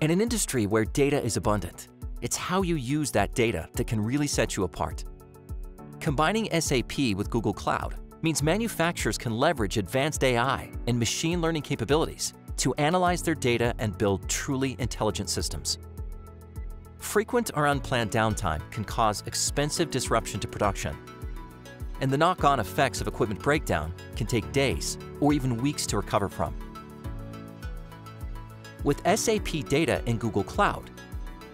In an industry where data is abundant, it's how you use that data that can really set you apart. Combining SAP with Google Cloud means manufacturers can leverage advanced AI and machine learning capabilities to analyze their data and build truly intelligent systems. Frequent or unplanned downtime can cause expensive disruption to production, and the knock-on effects of equipment breakdown can take days or even weeks to recover from. With SAP data in Google Cloud,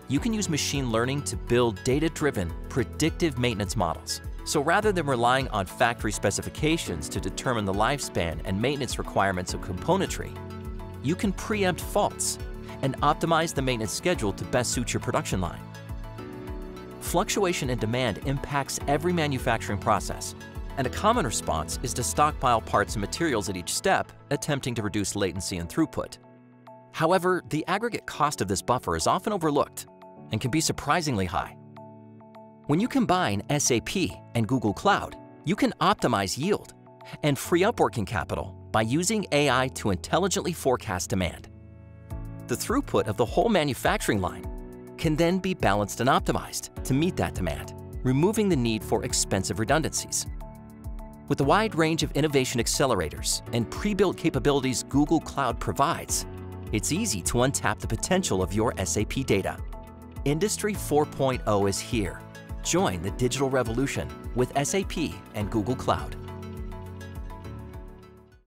you can use machine learning to build data-driven, predictive maintenance models. So rather than relying on factory specifications to determine the lifespan and maintenance requirements of componentry, you can preempt faults and optimize the maintenance schedule to best suit your production line. Fluctuation in demand impacts every manufacturing process, and a common response is to stockpile parts and materials at each step, attempting to reduce latency and throughput. However, the aggregate cost of this buffer is often overlooked and can be surprisingly high. When you combine SAP and Google Cloud, you can optimize yield and free up working capital by using AI to intelligently forecast demand. The throughput of the whole manufacturing line can then be balanced and optimized to meet that demand, removing the need for expensive redundancies. With the wide range of innovation accelerators and pre-built capabilities Google Cloud provides, it's easy to untap the potential of your SAP data. Industry 4.0 is here. Join the digital revolution with SAP and Google Cloud.